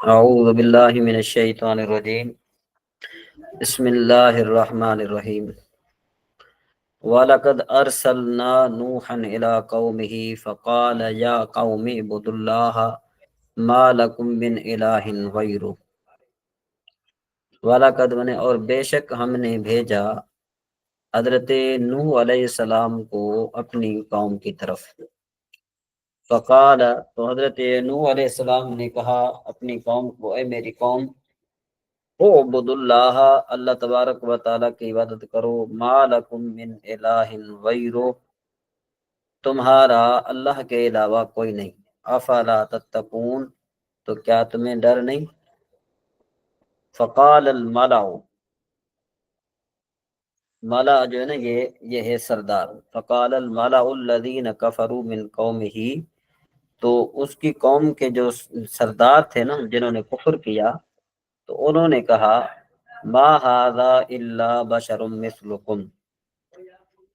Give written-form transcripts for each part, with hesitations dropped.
اعوذ باللہ من الشیطان الرجیم بسم اللہ الرحمن الرحیم وَلَقَدْ أَرْسَلْنَا نُوحًا إِلَىٰ قَوْمِهِ فَقَالَ يَا قَوْمِ اعْبُدُوا اللَّهَ مَا لَكُم مِّنْ إِلَٰهٍ غَيْرُهُ وَلَقَدْ اور بے شک ہم نے بھیجا حضرت نوح علیہ السلام کو اپنی قوم کی طرف۔ فقال تو حضرت نوح علیہ السلام نے کہا اپنی قوم کو، اے میری قوم، اعبدوا اللہ، اللہ تبارک و تعالیٰ کی عبادت کرو، ما لکم من الہ غیرہ، تمہارا اللہ کے علاوہ کوئی نہیں، افلا تتقون، تو کیا تمہیں ڈر نہیں؟ فقال الملأ، ملا جو ہے نا یہ ہے سردار۔ فقال الملأ الذین کفروا من قومہ، تو اس کی قوم کے جو سردار تھے نا جنہوں نے کفر کیا، تو انہوں نے کہا ما ھذا الا بشر مثلکم،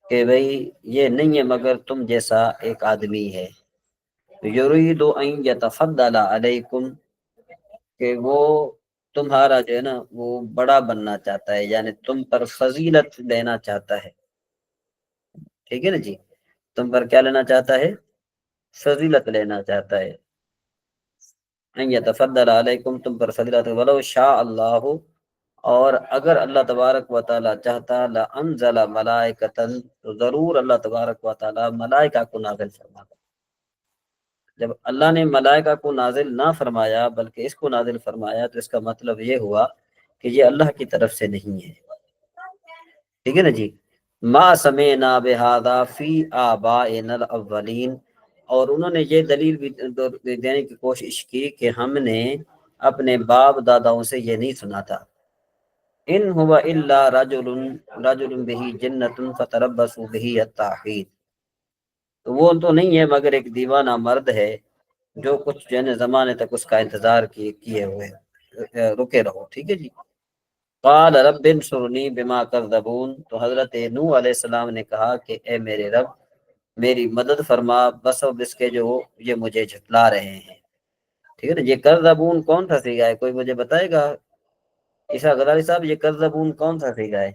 کہ بھئی یہ نہیں ہے مگر تم جیسا ایک آدمی ہے، یرید ان یتفضل علیکم، کہ وہ تمہارا جو ہے نا وہ بڑا بننا چاہتا ہے، یعنی تم پر فضیلت لینا چاہتا ہے۔ ٹھیک ہے نا جی، تم پر کیا لینا چاہتا ہے؟ فضیلت لینا چاہتا ہے۔ ان یتفضل علیکم، تم پر فضیلت، ولو شاء اللہ، اور اگر اللہ تبارک و تعالیٰ چاہتا، لانزل ملائکۃ، تو ضرور اللہ تبارک و تعالیٰ ملائکہ کو نازل فرماتا۔ جب اللہ نے ملائکہ کو نازل نہ فرمایا بلکہ اس کو نازل فرمایا، تو اس کا مطلب یہ ہوا کہ یہ اللہ کی طرف سے نہیں ہے۔ ٹھیک ہے نا جی، ما سمعنا بہذا فی آبائنا الاولین، اور انہوں نے یہ دلیل بھی دینے کی کوشش کی کہ ہم نے اپنے باپ داداؤں سے یہ نہیں سنا تھا۔ ان هو الا رجل به جنۃ فتربصوا به حتى حین، تو وہ تو نہیں ہے مگر ایک دیوانہ مرد ہے جو کچھ جو ہے زمانے تک اس کا انتظار کیے ہوئے، رکے رہو۔ ٹھیک ہے جی۔ قال رب انصرنی بما کذبون، تو حضرت نوح علیہ السلام نے کہا کہ اے میرے رب میری مدد فرما بسبب اس کے جو یہ مجھے جھٹلا رہے ہیں۔ ٹھیک ہے نا، یہ کذبون کون سا صیغہ ہے؟ کوئی مجھے بتائے گا؟ عیسیٰ غزالی صاحب، یہ کذبون کون سا صیغہ ہے؟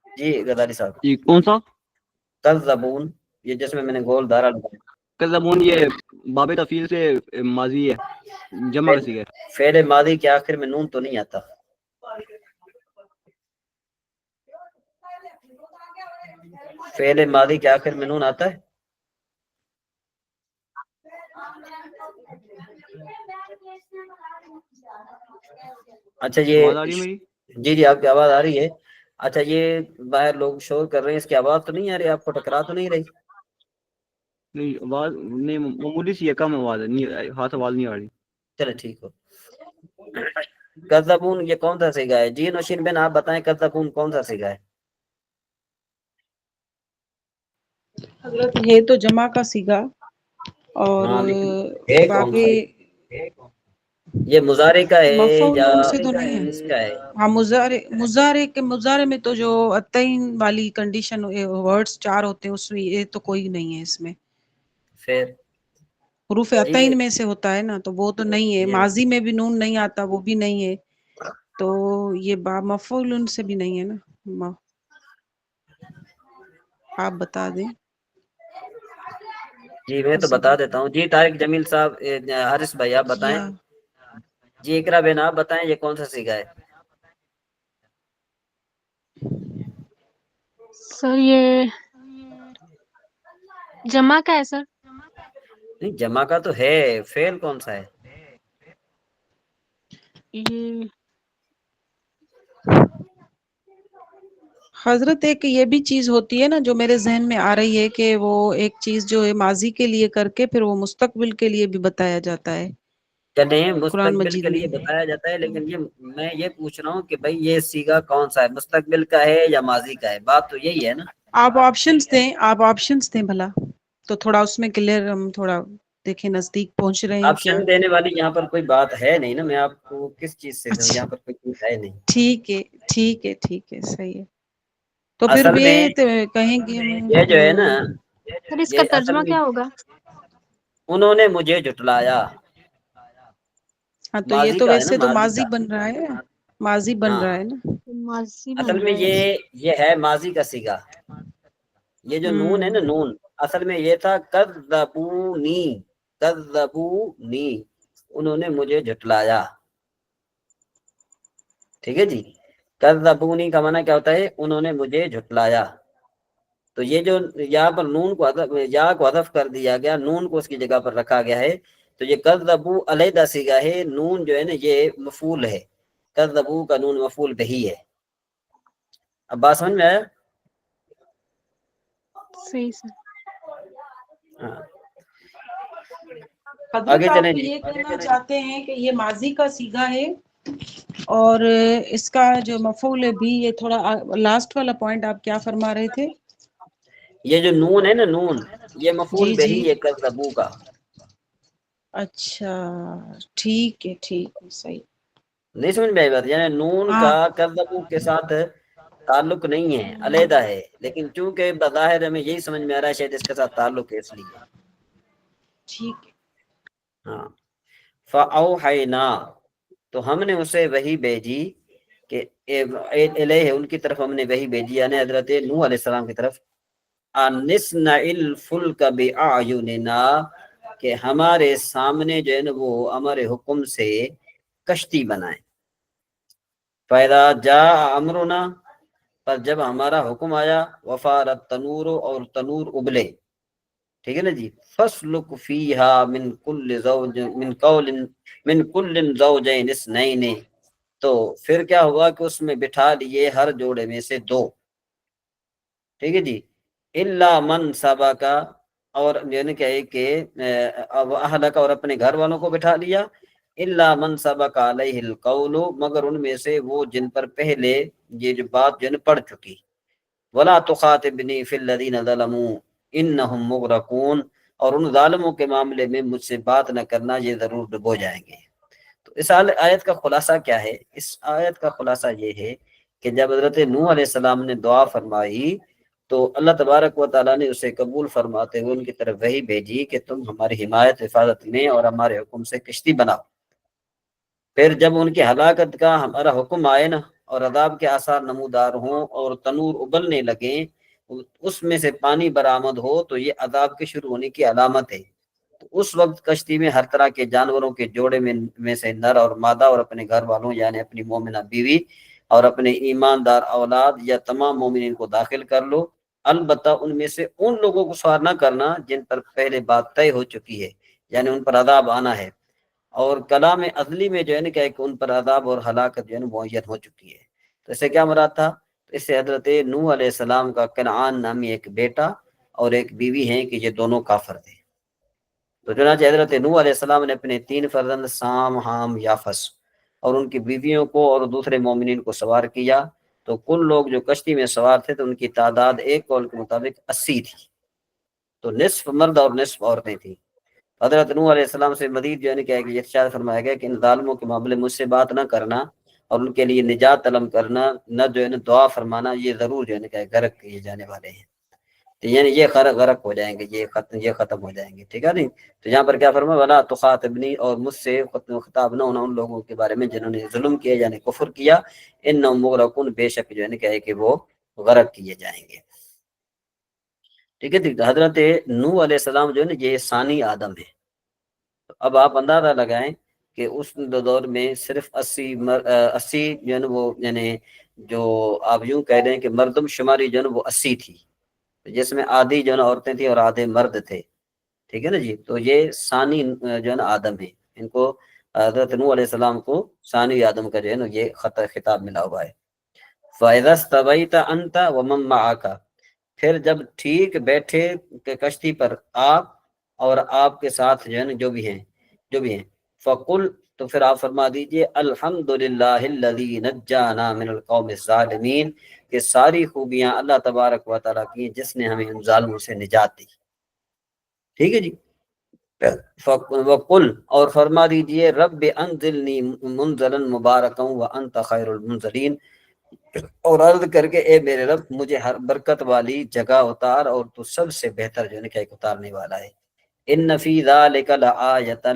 جی غزالی صاحب، جی کون سا؟ کذبون، یہ جس میں نے گول دھارا لگایا۔ کذبون یہ باب تفعیل سے ماضی ہے، جمع کا صیغہ ہے۔ فعل ماضی کے آخر میں نون تو نہیں آتا؟ فعل ماضی کے آخر میں نون آتا ہے؟ اچھا یہ آواز آ رہی ہے میری؟ جی آپ کی آواز آ رہی ہے۔ اچھا یہ باہر لوگ شور کر رہے ہیں، اس کی آواز تو نہیں آ رہی؟ آپ کو ٹکرا تو نہیں رہی؟ نہیں آواز نہیں، معمولی سی ہے، کم آواز ہے، نہیں ہاتھ آواز نہیں آ رہی۔ چلے ٹھیک ہو۔ کذبون یہ کون سا صیغہ ہے؟ جی نوشین بن آپ بتائیں کذبون کون سا صیغہ ہے؟ حضرت ہے تو جمع کا صیغہ، اور ہاں لیکن ہے کون سا؟ باقی یہ مضارع کا ہے مفعول یا سے تو نہیں ہے۔ اس کا ہے؟ ہاں مضارع میں تو جو عطین والی کنڈیشن ورڈز 4 ہوتے ہیں اس میں یہ تو کوئی نہیں ہے اس میں۔ پھر حروف عطین میں سے ہوتا ہے نا، تو وہ تو نہیں ہے۔ یہ ماضی میں بھی نون نہیں آتا، وہ بھی نہیں ہے، تو یہ مفعول سے بھی نہیں ہے نا۔ آپ بتا دیں۔ جی میں تو بتا دیتا ہوں۔ جی طارق جمیل صاحب، حارث بھائی آپ بتائیں۔ جی اقرا بین آپ بتائیں یہ کون سا صیغہ ہے؟ سر یہ جمع کا ہے سر۔ نہیں جمع کا تو ہے، فعل کون سا ہے؟ یہ حضرت ایک یہ بھی چیز ہوتی ہے نا جو میرے ذہن میں آ رہی ہے، کہ وہ ایک چیز جو ہے ماضی کے لیے کر کے پھر وہ مستقبل کے لیے بھی بتایا جاتا ہے چلیں قرآن مستقبل مجید کے میں۔ لیے بتایا جاتا ہے، لیکن یہ میں یہ پوچھ رہا ہوں کہ بھئی یہ صیغہ کون سا ہے، مستقبل کا ہے یا ماضی کا ہے؟ بات تو یہی ہے نا۔ آپ آپشنز دیں بھلا، تو تھوڑا اس میں کلیئر ہم تھوڑا دیکھیں نزدیک پہنچ رہے ہیں کیا۔ آپشن دینے والی یہاں پر کوئی بات ہے نہیں نا، میں آپ کو کس چیز سے دوں، اچھا یہاں پر کوئی چیز ہے نہیں۔ ٹھیک ہے صحیح ہے۔ تو پھر اصل بھی میں کہیں گے یہ جو ہے نا، سر اس کا یہ اصل ترجمہ میں کیا ہوگا؟ انہوں نے مجھے جھٹلایا، ہاں تو یہ ماضی تو کا ہے نا، ویسے تو ماضی ماضی کا. بن رہا ہے، ماضی بن ہاں رہا ہے نا۔ ماضی بن اصل میں رہا ہے۔ یہ ہے ماضی کا صیغہ. یہ جو نون ہے نا، نون اصل میں یہ تھا کذبونی، کذبونی، انہوں نے مجھے جھٹلایا. ٹھیک ہے جی، کذبونی کا معنی کیا ہوتا ہے؟ انہوں نے مجھے جھٹلایا. تو یہ جو یہاں پر نون کو یا کو حذف کر دیا گیا، نون کو اس کی جگہ پر رکھا گیا ہے. تو یہ کذبو علیحدہ صیغہ ہے، نون جو ہے نا یہ مفعول ہے، کذبو کا نون مفعول بہی ہے. اب بات سمجھ میں آیا؟ صحیح سر۔ ہاں. حضرت آگے آپ چلیں جی. یہ کہنا چاہتے ہیں کہ یہ ماضی کا صیغہ ہے اور اس کا جو مفعول بھی، یہ تھوڑا لاسٹ والا پوائنٹ آپ کیا فرما رہے تھے؟ یہ جو نون ہے نا، نون یہ مفعول جی جی، بہی ہے کذبو کا. اچھا ٹھیک ہے، ٹھیک ہے، صحیح. نہیں سمجھ میں آئی بات؟ یعنی نون ہاں کا کذبو کے ساتھ تعلق نہیں ہے، علیحدہ ہے، لیکن چونکہ بظاہر ہمیں یہی سمجھ میں آ رہا ہے شاید اس کے ساتھ تعلق ہے، اس لیے. ٹھیک ہے. ہاں. فَأَوْحَيْنَا، تو ہم نے اسے وحی بھیجی کہ الیہ، ان کی طرف ہم نے وحی بھیجی، یعنی حضرت نوح علیہ السلام کی طرف. اَنِّصْنَعِ الْفُلْكَ بِأَعْيُنِنَا، کہ ہمارے سامنے جو ہے نا وہ ہمارے حکم سے کشتی بنائیں. فَإِذَا جَاءَ أَمْرُنَا، پر جب ہمارا حکم آیا، وَفَارَ التَّنُورُ، اور تنور ابلے. ٹھیک ہے نا جی. فَاسْلُكْ فِيهَا مِنْ كُلٍّ زَوْجَيْنِ اثْنَيْنِ، تو پھر کیا ہوا کہ اس میں بٹھا لیے ہر جوڑے میں سے دو. ٹھیک ہے جی. إِلَّا مَنْ سَبَقَ، اور یعنی کہ اہلک، اور اپنے گھر والوں کو بٹھا لیا. إِلَّا مَنْ سَبَقَ عَلَيْهِ الْقَوْلُ، مگر ان میں سے وہ جن پر پہلے یہ جو بات جو پڑ چکی. وَلَا تُخَاطِبْنِي فِي الَّذِينَ ظَلَمُوا إِنَّهُمْ مُغْرَقُونَ، اور ان ظالموں کے معاملے میں مجھ سے بات نہ کرنا، یہ ضرور ڈبو جائیں گے. تو اس آیت کا خلاصہ کیا ہے؟ اس آیت کا خلاصہ یہ ہے کہ جب حضرت نوح علیہ السلام نے دعا فرمائی تو اللہ تبارک و تعالیٰ نے اسے قبول فرماتے ہوئے ان کی طرف وحی بھیجی کہ تم ہماری حمایت حفاظت میں اور ہمارے حکم سے کشتی بناؤ. پھر جب ان کی ہلاکت کا ہمارا حکم آئے نا، اور عذاب کے آثار نمودار ہوں اور تنور ابلنے لگیں، اس میں سے پانی برآمد ہو، تو یہ عذاب کے شروع ہونے کی علامت ہے. تو اس وقت کشتی میں ہر طرح کے جانوروں کے جوڑے میں سے نر اور مادہ، اور اپنے گھر والوں یعنی اپنی مومنہ بیوی اور اپنے ایماندار اولاد یا تمام مومنین کو داخل کر لو. البتہ ان میں سے ان لوگوں کو سوار نہ کرنا جن پر پہلے بات طے ہو چکی ہے، یعنی ان پر عذاب آنا ہے. اور کلام ازلی میں جو ہے نا کہ ان پر عذاب اور ہلاکت جو ہے نا معین ہو چکی ہے. تو اس سے کیا مراد تھا؟ اس سے حضرت نوح علیہ السلام کا کنعان نامی ایک بیٹا اور ایک بیوی ہیں کہ یہ دونوں کافر تھے. تو چنانچہ حضرت نوح علیہ السلام نے اپنے 3 فرزند سام، حام، یافس اور ان کی بیویوں کو اور دوسرے مومنین کو سوار کیا. تو کل لوگ جو کشتی میں سوار تھے تو ان کی تعداد ایک قول کے مطابق 80 تھی. تو نصف مرد اور نصف عورتیں تھیں. حضرت نوح علیہ السلام سے مزید جو ہے کہ ارشاد فرمایا گیا کہ ان ظالموں کے معاملے مجھ سے بات نہ کرنا اور ان کے لیے نجات طلب کرنا، نہ جو ہے نا دعا فرمانا، یہ ضرور جو ہے کہ غرق کیے جانے والے ہیں. تو یعنی یہ غرق ہو جائیں گے، یہ ختم ہو جائیں گے. ٹھیک ہے نہیں؟ تو یہاں پر کیا فرمایا؟ ولا تخاطبنی، اور مجھ سے خطاب نہ ہونا ان لوگوں کے بارے میں جنہوں نے ظلم کیا یعنی کفر کیا. انہم مغرقون، بے شک جو ہے کہ وہ غرق کیے جائیں گے. ٹھیک ہے. حضرت نوح علیہ السلام جو ہے نا یہ ثانی آدم ہے. اب آپ اندازہ لگائیں کہ اس دور میں صرف 80 جو ہے نا وہ، یعنی جو آپ یوں کہہ رہے ہیں کہ مردم شماری جو ہے نا وہ 80 تھی، جس میں آدھی جو ہے نا عورتیں تھیں اور آدھے مرد تھے. ٹھیک ہے نا جی. تو یہ ثانی جو ہے نا آدم ہے. ان کو حضرت نوح علیہ السلام کو ثانی آدم کا جو ہے نا یہ خطاب ملا ہوا ہے. فَإِذَا اسْتَوَيْتَ أَنْتَ وَمَن مَّعَكَ، پھر جب ٹھیک بیٹھے کہ کشتی پر آپ اور آپ کے ساتھ جو ہے نا جو بھی ہیں فَقُلْ، تو پھر آپ فرما دیجئے الحمدللہ الذی نجانا من القوم الظالمین، کہ ساری خوبیاں اللہ تبارک و تعالیٰ کی جس نے ہمیں ان ظالموں سے نجات دی. ٹھیک ہے جی. وَقُلْ، اور فرما دیجئے رب انزلنی منزلا مبارکا وانت خیر المنزلین، اور عرض کر کے اے میرے رب مجھے ہر برکت والی جگہ اتار اور تو سب سے بہتر جو ہے کہ اتارنے والا ہے. ان فی ذالک لآیات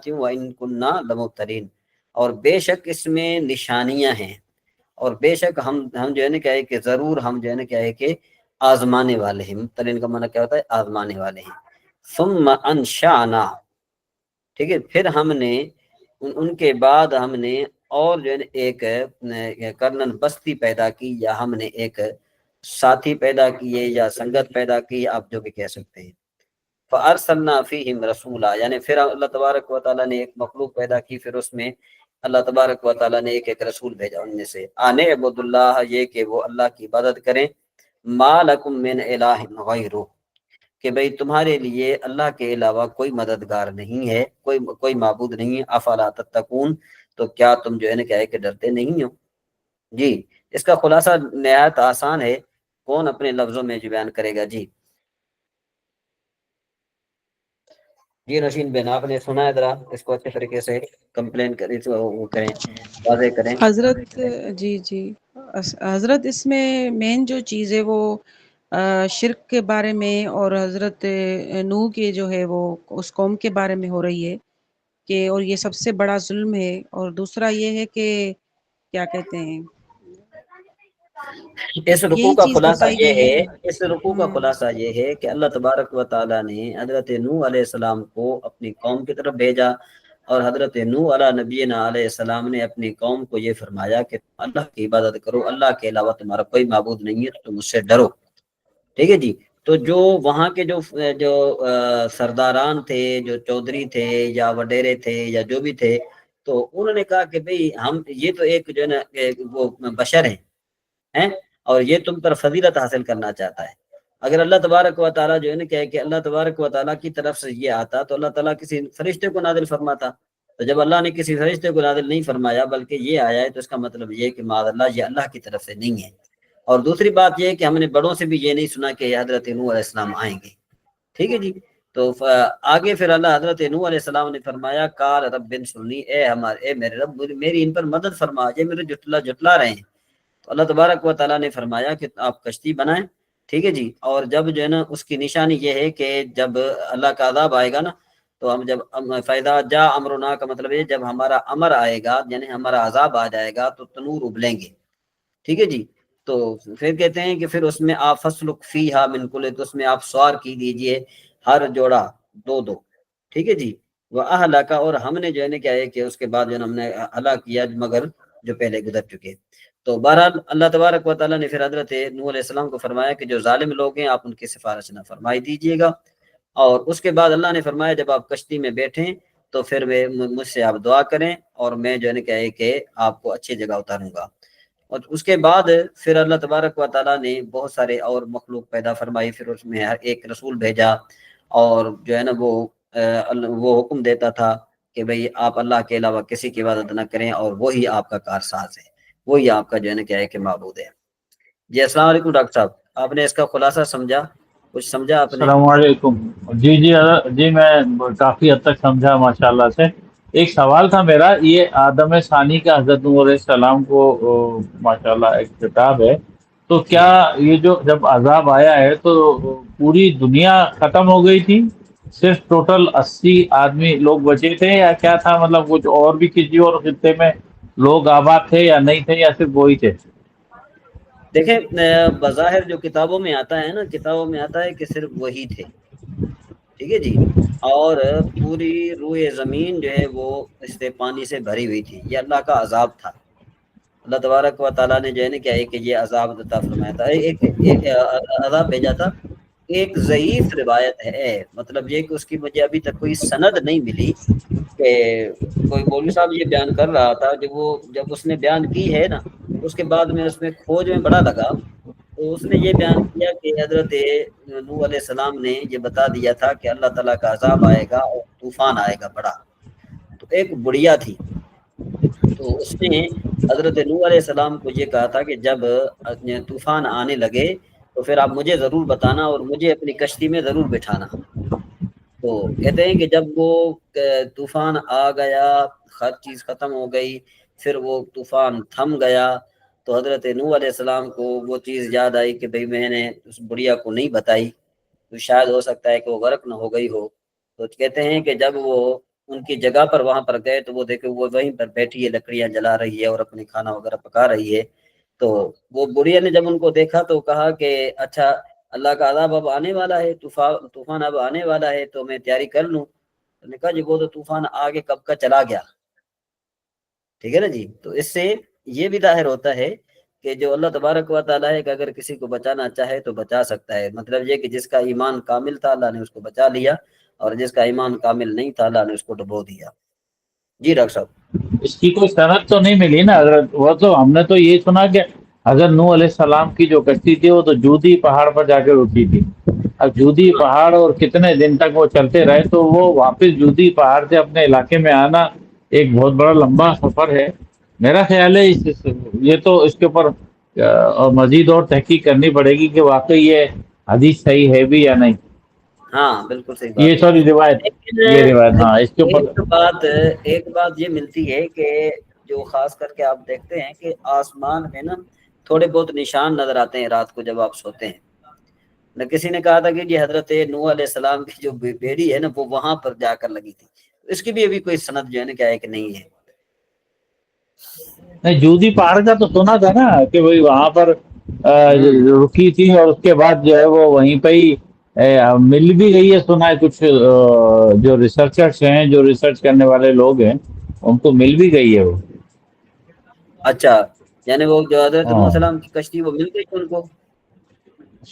وان کننا لمبتلین، اور بے شک اس میں نشانیاں ہیں، اور بے شک ہم جو ہے نا کیا ہے کہ ضرور ہم جو ہے نا کیا ہے کہ آزمانے والے ہیں. مبتلین کا معنی کیا ہوتا ہے؟ آزمانے والے ہیں. ثم انشأنا، ٹھیک ہے، پھر ہم نے ان کے بعد ہم نے اور جو ہے نا ایک کرنن بستی پیدا کی، یا ہم نے ایک ساتھی پیدا کیے یا سنگت پیدا کی، آپ جو بھی کہہ سکتے ہیں. فارسلنا فیہم رسولا، یعنی پھر اللہ تبارک و تعالیٰ نے ایک مخلوق پیدا کی، پھر اس میں اللہ تبارک و تعالیٰ نے ایک رسول بھیجا ان میں سے. آنے عبد اللہ، یہ کہ وہ اللہ کی عبادت کریں. ما لکم من الہ غیرہ، کہ بھئی تمہارے لیے اللہ کے علاوہ کوئی مددگار نہیں ہے، کوئی معبود نہیں ہے. افلا تتقون، تو کیا تم جو ہے نا کیا ہے کہ ڈرتے نہیں ہو. جی اس کا خلاصہ نہایت آسان ہے، کون اپنے لفظوں میں جو بیان کرے گا؟ جی جی نشین بن، آپ نے سنا ہے، ذرا اس کو اچھے طریقے سے کمپلین کریں، وہ کریں، واضح کریں. حضرت جی جی حضرت اس میں مین جو چیز ہے وہ شرک کے بارے میں، اور حضرت نوح کے جو ہے وہ اس قوم کے بارے میں ہو رہی ہے کہ، اور یہ سب سے بڑا ظلم ہے. اور دوسرا یہ ہے کہ کیا کہتے ہیں، اس رکوع یہی کا چیز خلاصہ بتائی یہ گئی ہے، نا. اس رکوع کا خلاصہ یہ ہے کہ اللہ تبارک و تعالیٰ نے حضرت نوح علیہ السلام کو اپنی قوم کی طرف بھیجا، اور حضرت نوح علیہ نبینا علیہ السلام نے اپنی قوم کو یہ فرمایا کہ اللہ کی عبادت کرو، اللہ کے علاوہ تمہارا کوئی معبود نہیں ہے، تم اس سے ڈرو. ٹھیک ہے جی. تو جو وہاں کے جو سرداران تھے، جو چودھری تھے یا وڈیرے تھے یا جو بھی تھے، تو انہوں نے کہا کہ بھئی ہم یہ تو ایک جو ہے نا وہ بشر ہیں، اور یہ تم پر فضیلت حاصل کرنا چاہتا ہے. اگر اللہ تبارک و تعالیٰ جو ہے نا کہ اللہ تبارک و تعالیٰ کی طرف سے یہ آتا تو اللہ تعالیٰ کسی فرشتے کو نازل فرماتا. تو جب اللہ نے کسی فرشتے کو نازل نہیں فرمایا بلکہ یہ آیا ہے، تو اس کا مطلب یہ کہ معاذ اللہ یہ اللہ کی طرف سے نہیں ہے. اور دوسری بات یہ ہے کہ ہم نے بڑوں سے بھی یہ نہیں سنا کہ حضرت نوح علیہ السلام آئیں گے. ٹھیک ہے جی. تو آگے پھر اللہ حضرت نوح علیہ السلام نے فرمایا قال رب انصرنی، اے میرے رب میری ان پر مدد فرما، یہ میرے جھٹلا رہے ہیں. تو اللہ تبارک و تعالیٰ نے فرمایا کہ آپ کشتی بنائیں. ٹھیک ہے جی. اور جب جو ہے نا اس کی نشانی یہ ہے کہ جب اللہ کا عذاب آئے گا نا، تو ہم جب فائدہ جا امرنا کا مطلب ہے جب ہمارا امر آئے گا، یعنی ہمارا عذاب آ جائے گا، تو تنور ابلیں گے. ٹھیک ہے جی. تو پھر کہتے ہیں کہ پھر اس میں آپ فسلک فیہا من کل، تو اس میں آپ سوار کی دیجئے ہر جوڑا دو. ٹھیک ہے جی. وہ اہلکا، اور ہم نے جو ہے نا کیا ہے کہ اس کے بعد جو ہم نے ہلاک کیا مگر جو پہلے گزر چکے. تو بہرحال اللہ تبارک و تعالیٰ نے پھر حضرت نوح علیہ السلام کو فرمایا کہ جو ظالم لوگ ہیں آپ ان کی سفارش نہ فرمائی دیجیے گا. اور اس کے بعد اللہ نے فرمایا جب آپ کشتی میں بیٹھیں تو پھر مجھ سے آپ دعا کریں، اور میں جو ہے نا کیا ہے کہ آپ کو اچھی جگہ اتاروں گا. اور اس کے بعد پھر اللہ تبارک و تعالیٰ نے بہت سارے اور مخلوق پیدا فرمائی، پھر اس میں ایک رسول بھیجا، اور جو ہے نا وہ حکم دیتا تھا کہ بھئی آپ اللہ کے علاوہ کسی کی عبادت نہ کریں، اور وہی آپ کا کارساز ہے، وہی آپ کا جو ہے نا کیا ہے کہ معبود ہے. جی السلام علیکم ڈاکٹر صاحب، آپ نے اس کا خلاصہ سمجھا؟ کچھ سمجھا آپ نے؟ السلام علیکم. جی میں کافی حد تک سمجھا ماشاءاللہ سے. ایک سوال تھا میرا، یہ آدم ثانی کا حضرت نوح علیہ السلام کو ماشاءاللہ ایک خطاب ہے، تو کیا یہ جو جب عذاب آیا ہے تو پوری دنیا ختم ہو گئی تھی، صرف ٹوٹل 80 آدمی لوگ بچے تھے، یا کیا تھا؟ مطلب کچھ اور بھی کسی اور خطے میں لوگ آباد تھے یا نہیں تھے، یا صرف وہی تھے؟ دیکھیں بظاہر جو کتابوں میں آتا ہے نا، کتابوں میں آتا ہے کہ صرف وہی تھے. ٹھیک ہے جی. اور پوری روئے زمین جو ہے وہ اس سے پانی سے بھری ہوئی تھی، یہ اللہ کا عذاب تھا. اللہ تبارک و تعالیٰ نے جو ہے نا کیا ہے کہ یہ عذاب عطا فرمایا تھا، ایک عذاب بھیجا تھا. ایک ضعیف روایت ہے، مطلب یہ کہ اس کی مجھے ابھی تک کوئی سند نہیں ملی کہ کوئی مولوی صاحب یہ بیان کر رہا تھا، جب اس نے بیان کی ہے نا، اس کے بعد میں اس میں کھوج میں بڑا لگا، تو اس نے یہ بیان کیا کہ حضرت نوح علیہ السلام نے یہ بتا دیا تھا کہ اللہ تعالیٰ کا عذاب آئے گا اور طوفان آئے گا بڑا. تو ایک بڑھیا تھی، تو اس نے حضرت نوح علیہ السلام کو یہ کہا تھا کہ جب طوفان آنے لگے تو پھر آپ مجھے ضرور بتانا اور مجھے اپنی کشتی میں ضرور بٹھانا. تو کہتے ہیں کہ جب وہ طوفان آ گیا، ہر چیز ختم ہو گئی، پھر وہ طوفان تھم گیا، تو حضرت نوح علیہ السلام کو وہ چیز یاد آئی کہ بھئی میں نے اس بڑھیا کو نہیں بتائی. تو شاید ہو سکتا ہے کہ وہ غرق نہ ہو گئی ہو. تو کہتے ہیں کہ جب وہ ان کی جگہ پر وہاں پر گئے تو وہ دیکھے وہ وہیں پر بیٹھی ہے، لکڑیاں جلا رہی ہے اور اپنے کھانا وغیرہ پکا رہی ہے. تو وہ بڑھیا نے جب ان کو دیکھا تو کہا کہ اچھا اللہ کا عذاب اب آنے والا ہے، طوفان اب آنے والا ہے، تو میں تیاری کر لوں. تو نے کہا جی وہ تو طوفان آگے کب کا چلا گیا. ٹھیک ہے نا جی. تو اس سے یہ بھی ظاہر ہوتا ہے کہ جو اللہ تبارک و تعالیٰ ہے کہ اگر کسی کو بچانا چاہے تو بچا سکتا ہے. مطلب یہ کہ جس کا ایمان کامل تھا اللہ نے اس کو بچا لیا، اور جس کا ایمان کامل نہیں تھا اللہ نے اس کو ڈبو دیا. جی ڈاکٹر صاحب. اس کی کوئی صنعت تو نہیں ملی نا حضرت. وہ تو ہم نے تو یہ سنا کہ حضرت نوح علیہ السلام کی جو کشتی تھی وہ تو جودی پہاڑ پر جا کے رکی تھی. اب جودی پہاڑ اور کتنے دن تک وہ چلتے رہے تو وہ واپس جودی پہاڑ سے اپنے علاقے میں آنا ایک بہت بڑا لمبا سفر ہے. میرا خیال ہے یہ تو اس کے اوپر مزید اور تحقیق کرنی پڑے گی کہ واقعی یہ حدیث صحیح ہے بھی یا نہیں. ہاں بالکل صحیح یہ بات ہے. سوری روایت، یہ روایت ہاں اس کے اوپر ایک بات یہ ملتی ہے کہ جو خاص کر کے آپ دیکھتے ہیں کہ آسمان میں نا تھوڑے بہت نشان نظر آتے ہیں رات کو جب آپ سوتے ہیں. نہ کسی نے کہا تھا کہ یہ حضرت نوح علیہ السلام کی جو بیڑی ہے نا وہ وہاں پر جا کر لگی تھی. اس کی بھی ابھی کوئی سند جو ہے نا کیا ہے کہ نہیں ہے. نہیں، جودی پہاڑ کا تو سنا تھا نا کہ وہی وہاں پر رکی تھی اور اس کے بعد جو ہے وہ وہیں پہ ہی مل بھی گئی ہے. سنا ہے کچھ جو ریسرچرس ہیں، جو ریسرچ کرنے والے لوگ ہیں ان کو مل بھی گئی ہے وہ. اچھا یعنی وہ جو حضرت نوح ہاں علیہ السلام کی کشتی وہ مل گئی ان کو.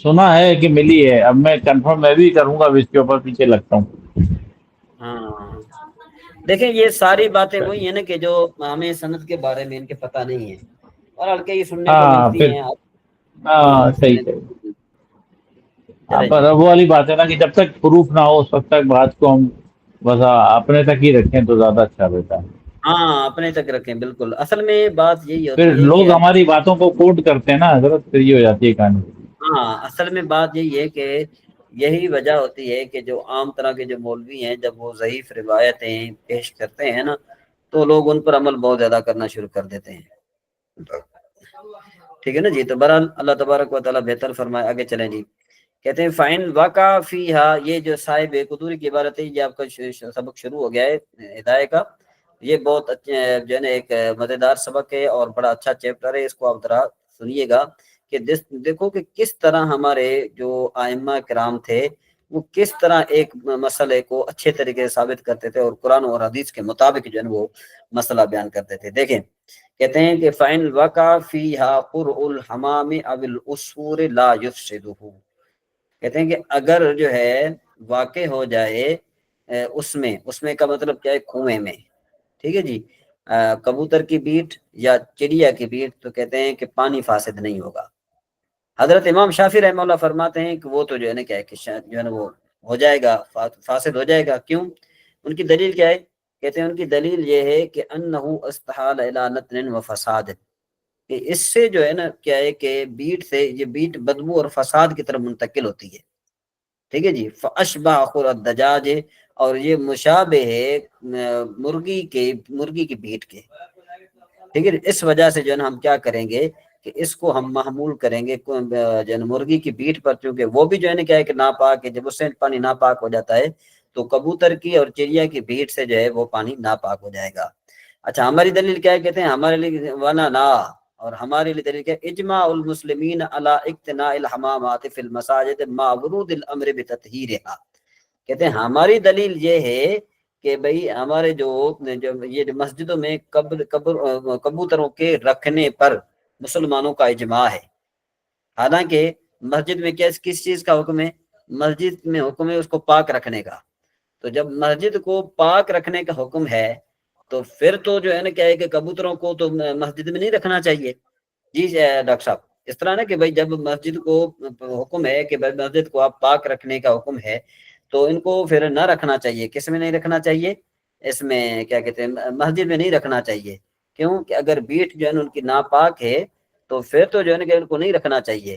سنا ہے کہ ملی ہے. اب میں کنفرم میں بھی کروں گا، اب اس کے اوپر پیچھے لگتا ہوں. ہاں دیکھیں یہ ساری باتیں وہی ہیں نا کہ جو ہمیں سند کے بارے میں ان کے پتہ نہیں ہے، اور ہلکے یہ سننے کو ہاں ملتی پھر ہیں. ہاں صحیح. چلیں پر جی. وہ والی بات ہے نا کہ جب تک پروف نہ ہو اس وقت تک بات کو ہم بس اپنے تک ہی رکھیں تو زیادہ اچھا رہتا ہے. ہاں اپنے تک رکھیں بالکل. اصل میں بات یہی پھر ہوتی ہے کہ لوگ ہماری باتوں کو کوٹ کرتے ہیں نا حضرت، پھر یہ ہو جاتی ہے کہانی. ہاں اصل میں بات یہی ہے کہ یہی وجہ ہوتی ہے کہ جو عام طرح کے جو مولوی ہیں جب وہ ضعیف روایتیں پیش کرتے ہیں نا تو لوگ ان پر عمل بہت زیادہ کرنا شروع کر دیتے ہیں. ٹھیک ہے نا جی. تو بہرحال اللہ تبارک و تعالیٰ بہتر فرمائے. آگے چلیں جی. کہتے ہیں فَإِن وَقَعَ فِيهَا، یہ جو صاحب قدوری کی عبارت ہے یہ آپ کا سبق شروع ہو گیا ہے ہدایہ کا. یہ بہت جو ہے نا ایک مزیدار سبق ہے اور بڑا اچھا چیپٹر ہے. اس کو آپ ذرا سنیے گا کہ دیکھو کہ کس طرح ہمارے جو ائمہ کرام تھے وہ کس طرح ایک مسئلے کو اچھے طریقے سے ثابت کرتے تھے اور قرآن اور حدیث کے مطابق جو ہے وہ مسئلہ بیان کرتے تھے. دیکھیں کہتے ہیں کہ فَإِن وَقَعَ فِيهَا قُرْءُ الْحَمَامِ أَوِ الْأُصْفُورِ لَا يُفْسِدُهُ. کہتے ہیں کہ اگر جو ہے واقع ہو جائے اس میں کا مطلب کیا ہے کنویں میں. ٹھیک ہے جی. کبوتر کی بیٹ یا چڑیا کی بیٹ تو کہتے ہیں کہ پانی فاسد نہیں ہوگا. حضرت امام شافعی رحمہ اللہ فرماتے ہیں کہ وہ تو جو ہے نا کیا ہے کہ جو ہے نا وہ ہو جائے گا، فاسد ہو جائے گا. کیوں؟ ان کی دلیل کیا ہے؟ کہتے ہیں ان کی دلیل یہ ہے کہ انہو استحال الی نتن و فساد، کہ اس سے جو ہے نا کیا ہے کہ بیٹ سے یہ بیٹ بدبو اور فساد کی طرف منتقل ہوتی ہے. ٹھیک ہے جی. فاشبہ خور الدجاج، اور یہ مشابہ ہے مرغی کی بیٹ کے. ٹھیک ہے. اس وجہ سے جو ہے نا ہم کیا کریں گے کہ اس کو ہم محمول کریں گے جو ہے مرغی کی بیٹ پر، چونکہ وہ بھی جو ہے نا کیا ہے کہ ناپاک ہے. جب اس سے پانی ناپاک ہو جاتا ہے تو کبوتر کی اور چڑیا کی بیٹ سے جو ہے وہ پانی ناپاک ہو جائے گا. اچھا ہماری دلیل کیا ہے؟ کہتے ہیں ہمارے لیے وانا نا، اور ہمارے لیے دلیل کیا ہے؟ اجماع المسلمین علی اقتناء الحمامات فی المساجد مع ورود الامر بتطہیرها. کہتے ہیں ہماری دلیل یہ ہے کہ بھئی ہمارے جو یہ مسجدوں میں کبوتروں کے رکھنے پر مسلمانوں کا اجماع ہے. حالانکہ مسجد میں کس چیز کا حکم ہے؟ مسجد میں حکم ہے اس کو پاک رکھنے کا. تو جب مسجد کو پاک رکھنے کا حکم ہے تو پھر تو جو ہے نا کیا ہے کہ کبوتروں کو تو مسجد میں نہیں رکھنا چاہیے. جی ڈاکٹر صاحب اس طرح نا کہ بھائی جب مسجد کو حکم ہے کہ بھائی مسجد کو آپ پاک رکھنے کا حکم ہے تو ان کو پھر نہ رکھنا چاہیے. کس میں نہیں رکھنا چاہیے؟ اس میں کیا کہتے ہیں مسجد میں نہیں رکھنا چاہیے. کیوں کہ اگر بیٹ جو ہے ان کی ناپاک ہے تو پھر تو جو ہے نا کہ ان کو نہیں رکھنا چاہیے.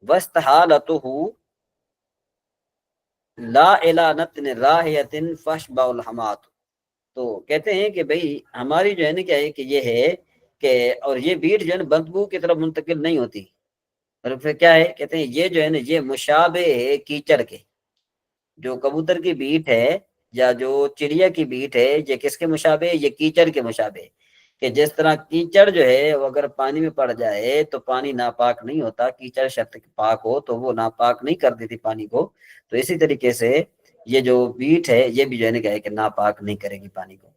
وَاسْتَحَالَتُهُ لا الى نتن راہیت فاشبع الحمات. تو کہتے ہیں کہ بھئی ہماری جو ہے نا کیا ہے کہ یہ ہے کہ اور یہ بیٹ جو ہے نا بدبو کی طرف منتقل نہیں ہوتی. اور پھر کیا ہے؟ کہتے ہیں یہ جو ہے نا یہ مشابہ ہے کیچڑ کے. جو کبوتر کی بیٹ ہے یا جو چڑیا کی بیٹ ہے یہ کس کے مشابہ؟ یہ کیچڑ کے مشابہ، کہ جس طرح کیچڑ جو ہے وہ اگر پانی میں پڑ جائے تو پانی ناپاک نہیں ہوتا، کیچڑ شرط پاک ہو تو وہ ناپاک نہیں کر دیتی پانی کو، تو اسی طریقے سے یہ جو بیٹ ہے یہ بھی جو ہے کہ ناپاک نہیں کرے گی پانی کو۔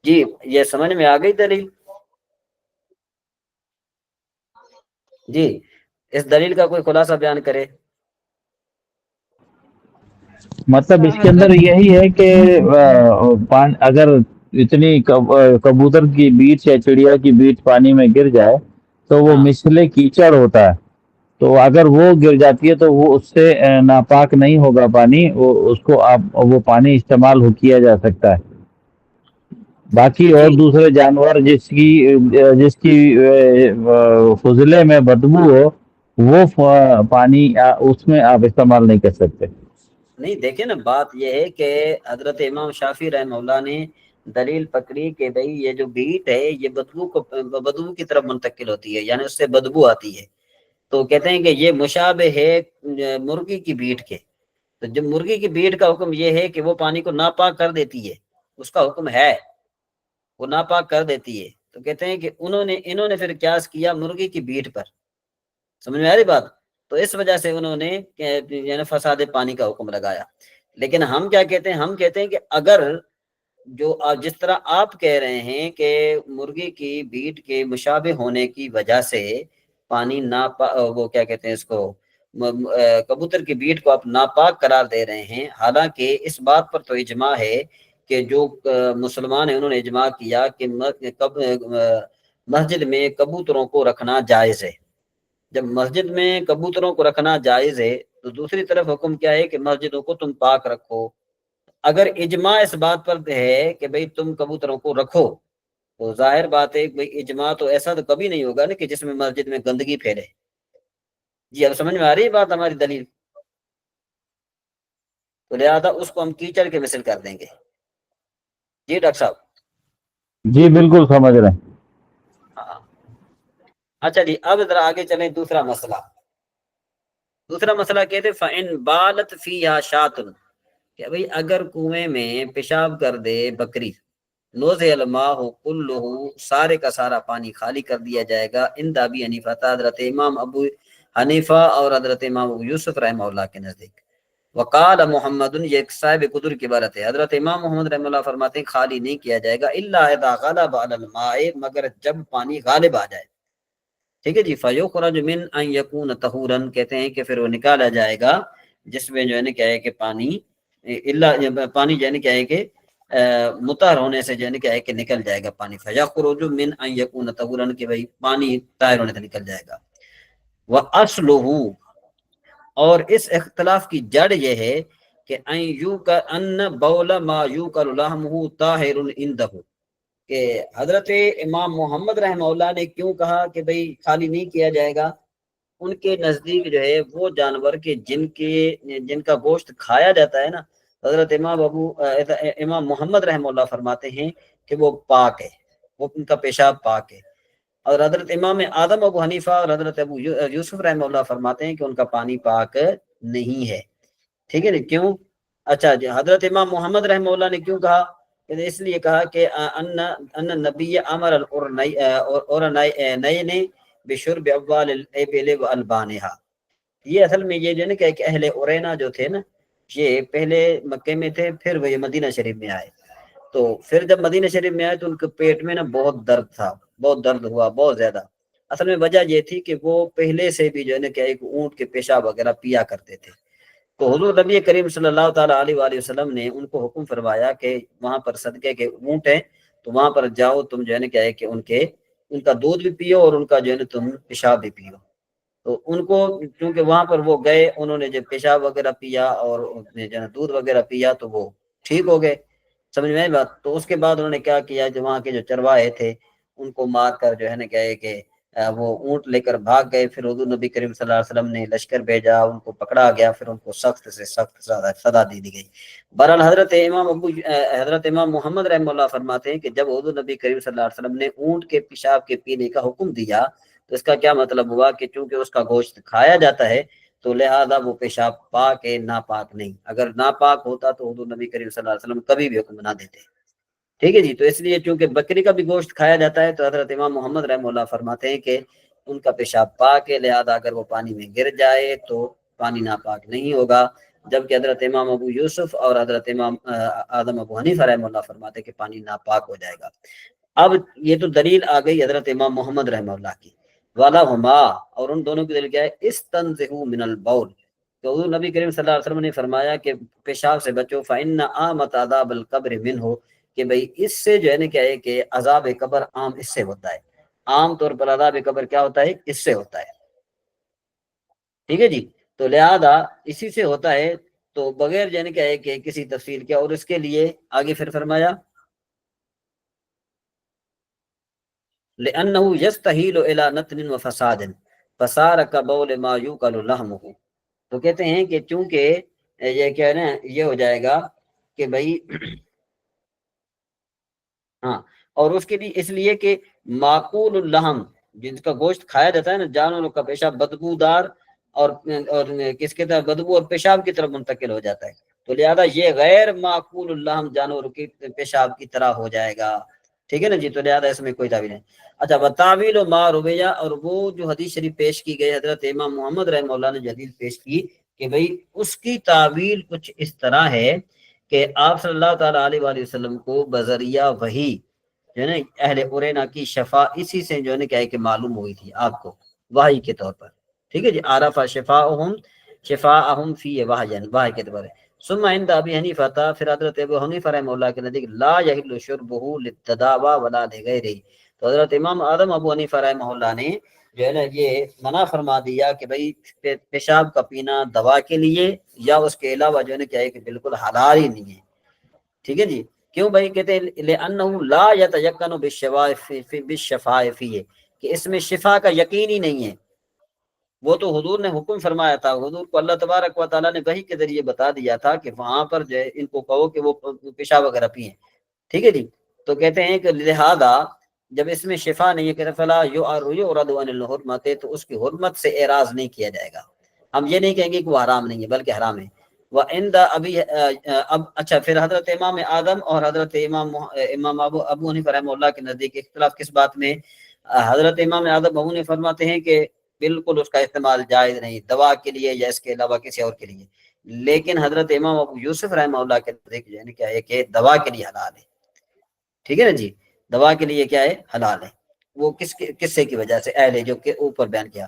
جی یہ سمجھ میں آ گئی دلیل؟ جی اس دلیل کا کوئی خلاصہ بیان کرے۔ مطلب اس کے اندر یہی ہے کہ اگر اتنی کبوتر کی بیٹ یا چڑیا کی بیٹ پانی میں گر جائے تو وہ ہاں مثل کیچڑ ہوتا ہے، تو اگر وہ گر جاتی ہے تو وہ اس سے ناپاک نہیں ہوگا پانی، اس کو وہ پانی استعمال کیا جا سکتا ہے۔ باقی اور جی دوسرے جانور جس کی فضلے میں بدبو ہو وہ پانی اس میں آپ استعمال نہیں کر سکتے۔ نہیں دیکھیں نا، بات یہ ہے کہ حضرت امام شافعی رحمہ اللہ نے دلیل پکڑی کہ بھئی یہ جو بیٹ ہے یہ بدبو کی طرف منتقل ہوتی ہے، یعنی اس سے بدبو آتی ہے، تو کہتے ہیں کہ یہ مشابہ ہے مرغی کی بیٹ کے۔ تو جب مرغی کی بیٹ کا حکم یہ ہے کہ وہ پانی کو ناپاک کر دیتی ہے، اس کا حکم ہے وہ ناپاک کر دیتی ہے، تو کہتے ہیں کہ انہوں نے پھر قیاس کیا مرغی کی بیٹ پر۔ سمجھ میں آ رہی بات؟ تو اس وجہ سے انہوں نے یعنی فساد پانی کا حکم لگایا۔ لیکن ہم کیا کہتے ہیں؟ ہم کہتے ہیں کہ اگر جو جس طرح آپ کہہ رہے ہیں کہ مرغی کی بیٹ کے مشابہ ہونے کی وجہ سے پانی وہ کیا کہتے ہیں اس کو، کبوتر کی بیٹ کو آپ ناپاک قرار دے رہے ہیں، حالانکہ اس بات پر تو اجماع ہے کہ جو مسلمان ہیں انہوں نے اجماع کیا کہ مسجد میں کبوتروں کو رکھنا جائز ہے۔ جب مسجد میں کبوتروں کو رکھنا جائز ہے تو دوسری طرف حکم کیا ہے کہ مسجدوں کو تم پاک رکھو۔ اگر اجماع اس بات پر ہے کہ بھئی تم کبوتروں کو رکھو تو ظاہر بات ہے کہ اجماع تو ایسا تو کبھی نہیں ہوگا نا کہ جس میں مسجد میں گندگی پھیلے۔ جی اب سمجھ میں آ رہی ہے بات ہماری دلیل؟ تو لہذا اس کو ہم کیچڑ کے مثل کر دیں گے۔ جی ڈاکٹر صاحب؟ جی بالکل سمجھ رہے ہیں۔ ہاں اچھا جی، اب ذرا آگے چلیں۔ دوسرا مسئلہ کہتے فَإِن بَالَتْ فِيهَا شَاةٌ، کہ بھئی اگر کنویں میں پیشاب کر دے بکری، نوزع الماء كُلُّهُ، سارے کا سارا پانی خالی کر دیا جائے گا۔ عند ابی حنیفہ، حضرت امام ابو حنیفہ اور حضرت امام ابو یوسف رحمہ اللہ کے نزدیک۔ وقال محمد، یہ ایک صاحب قدر کی عبارت ہے، حضرت امام محمد رحمہ اللہ فرماتے ہیں خالی نہیں کیا جائے گا الا اذا غلب علی الماء، مگر جب پانی غالب آ جائے۔ ٹھیک ہے جی۔ فیخرج من ان یکون طہورا، کہتے ہیں کہ پھر وہ نکالا جائے گا جس میں جو ہے نا کیا ہے کہ پانی جو ہے نا کیا ہے کہ مطہر ہونے سے جو ہے نا کیا ہے کہ نکل جائے گا پانی۔ فیخرج من ان یکون طہورا، کہ بھائی پانی طاہر ہونے سے نکل جائے گا۔ واصلہ، اور اس اختلاف کی جڑ یہ ہے کہ ان بول ما یوکل لحمہ طاہر عندہ، کہ حضرت امام محمد رحمہ اللہ نے کیوں کہا کہ بھئی خالی نہیں کیا جائے گا؟ ان کے نزدیک جو ہے وہ جانور کے جن کا گوشت کھایا جاتا ہے نا، حضرت امام محمد رحمہ اللہ فرماتے ہیں کہ وہ پاک ہے، وہ ان کا پیشاب پاک ہے۔ اور حضرت امام اعظم ابو حنیفہ اور حضرت ابو یوسف رحمہ اللہ فرماتے ہیں کہ ان کا پانی پاک نہیں ہے۔ ٹھیک ہے نا؟ کیوں؟ اچھا جی، حضرت امام محمد رحمہ اللہ نے کیوں کہا؟ اس لیے کہا کہ ان نبی امر النین بشرب اول الابل والبانها، یہ اصل میں یہ جو ہے نا کہ اہل اورینا جو تھے نا، یہ پہلے مکے میں تھے، پھر وہ مدینہ شریف میں آئے، تو پھر جب مدینہ شریف میں آئے تو ان کے پیٹ میں نا بہت درد تھا، بہت درد ہوا، بہت زیادہ۔ اصل میں وجہ یہ تھی کہ وہ پہلے سے بھی جو ہے نا کہ ایک اونٹ کے پیشاب وغیرہ پیا کرتے تھے، تو حضور نبی کریم صلی اللہ تعالیٰ علیہ وآلہ وسلم نے ان کو حکم فرمایا کہ وہاں پر صدقے کے اونٹ ہیں تو وہاں پر جاؤ، تم جو ہے نا کیا ہے کہ ان کا دودھ بھی پیو اور ان کا جو ہے نا تم پیشاب بھی پیو۔ تو ان کو کیونکہ وہاں پر وہ گئے، انہوں نے جب پیشاب وغیرہ پیا اور جو ہے نا دودھ وغیرہ پیا تو وہ ٹھیک ہو گئے۔ سمجھ میں آئی بات؟ تو اس کے بعد انہوں نے کیا کیا، جو وہاں کے جو چرواہے تھے ان کو مار کر جو ہے نا کیا ہے کہ وہ اونٹ لے کر بھاگ گئے۔ پھر حضور نبی کریم صلی اللہ علیہ وسلم نے لشکر بھیجا، ان کو پکڑا گیا، پھر ان کو سخت سے سخت سزا دی گئی۔ بہرحال حضرت امام محمد رحمہ اللہ فرماتے ہیں کہ جب حضور نبی کریم صلی اللہ علیہ وسلم نے اونٹ کے پیشاب کے پینے کا حکم دیا تو اس کا کیا مطلب ہوا کہ چونکہ اس کا گوشت کھایا جاتا ہے تو لہذا وہ پیشاب پاک ہے، ناپاک نہیں۔ اگر ناپاک ہوتا تو حضور نبی کریم صلی اللہ علیہ وسلم کبھی بھی حکم نہ دیتے، ٹھیک ہے جی۔ تو اس لیے چونکہ بکری کا بھی گوشت کھایا جاتا ہے تو حضرت امام محمد رحمہ اللہ فرماتے ہیں کہ ان کا پیشاب پاک ہے، لہذا اگر وہ پانی میں گر جائے تو پانی ناپاک نہیں ہوگا، جبکہ حضرت امام ابو یوسف اور حضرت امام اعظم ابو حنیفہ رحمہ اللہ فرماتے ہیں کہ پانی ناپاک ہو جائے گا۔ اب یہ تو دلیل آ گئی حضرت امام محمد رحمہ اللہ کی، وَلَهُمَا، اور ان دونوں کی دلیل کیا ہے؟ استنزہوا من البول، تو حضور نبی کریم صلی اللہ علیہ وسلم نے فرمایا کہ پیشاب سے بچو، فإن عامۃ عذاب القبر منہ، کہ بھئی اس سے جو ہے نا کیا ہے کہ عذاب قبر عام اس سے ہوتا ہے، عام طور پر عذاب قبر کیا ہوتا ہے؟ اس سے ہوتا ہے، ٹھیک ہے جی۔ تو لہذا اسی سے ہوتا ہے، تو بغیر جو ہے نا کیا ہے کہ کسی تفصیل کے، اور اس کے لیے آگے پھر فرمایا لأنه يستحيل إلى نتن وفساد فصار كبول ما يؤكل لحمه، تو کہتے ہیں کہ چونکہ یہ کیا ہے نا یہ ہو جائے گا کہ بھائی ہاں، اور اس کے لیے اس لیے کہ معقول اللحم، جن کا گوشت کھایا جاتا ہے نا، جانوروں کا پیشاب بدبودار اور کس کے طرف بدبو اور پیشاب کی طرف منتقل ہو جاتا ہے، تو لہذا یہ غیر معقول اللحم جانوروں کی پیشاب کی طرح ہو جائے گا، ٹھیک ہے نا جی۔ تو لہذا اس میں کوئی تعویل نہیں۔ اچھا، بتاویل و ما رویہ، اور وہ جو حدیث شریف پیش کی گئی، حضرت امام محمد رحمہ اللہ نے جو حدیث پیش کی کہ بھئی اس کی تعویل کچھ اس طرح ہے کہ آپ صلی اللہ تعالیٰ علیہ وآلہ وسلم کو بذریعہ وحی جو ہے نا اہل اورینا کی شفا اسی سے جو ہے نا کیا ہے کہ معلوم ہوئی تھی آپ کو وحی کے طور پر، ٹھیک ہے جی۔ عرف شفاءہم فی وحی، وحی کے طور پر۔ ثم عند ابی حنیفہ، پھر حضرت ابو حنیفہ رحمہ اللہ کے نزدیک لا یحل شربہ للتداوی ولا لغیرہ، تو حضرت امام اعظم ابو حنیفہ رحمہ اللہ نے جو ہے نا یہ منع فرما دیا کہ بھئی پیشاب کا پینا دوا کے لیے یا اس کے علاوہ جو ہے نا کیا ہے کہ بالکل حلال ہی نہیں ہے، ٹھیک ہے جی۔ کیوں بھائی؟ کہتے ہیں لأنه لا يتيقن بالشفاء فيه، کہ اس میں شفا کا یقین ہی نہیں ہے، وہ تو حضور نے حکم فرمایا تھا، حضور کو اللہ تبارک و تعالیٰ نے وحی کے ذریعے بتا دیا تھا کہ وہاں پر جو ہے ان کو کہو کہ وہ پیشاب وغیرہ پئیں، ٹھیک ہے جی۔ تو کہتے ہیں کہ لہذا جب اس میں شفا نہیں ہے کہ فلا یعرض عن الحرمت، تو اس کی حرمت سے اعراض نہیں کیا جائے گا، ہم یہ نہیں کہیں گے کہ وہ حرام نہیں ہے بلکہ حرام ہے۔ وعند ابھی اب اچھا، پھر حضرت امام اعظم اور حضرت امام ابو حنیفہ رحمہ اللہ کے نزدیک اختلاف کس بات میں؟ حضرت امام اعظم ابو حنیفہ فرماتے ہیں کہ بالکل اس کا استعمال جائز نہیں دوا کے لیے یا اس کے علاوہ کسی اور کے لیے، لیکن حضرت امام ابو یوسف رحمہ اللہ کے نزدیک یعنی کیا ہے کہ دوا کے لیے حلال ہے، ٹھیک ہے نا جی، دوا کے لیے کیا ہے؟ حلال ہے۔ وہ کس کی وجہ سے؟ اہل جو کہ اوپر بیان کیا،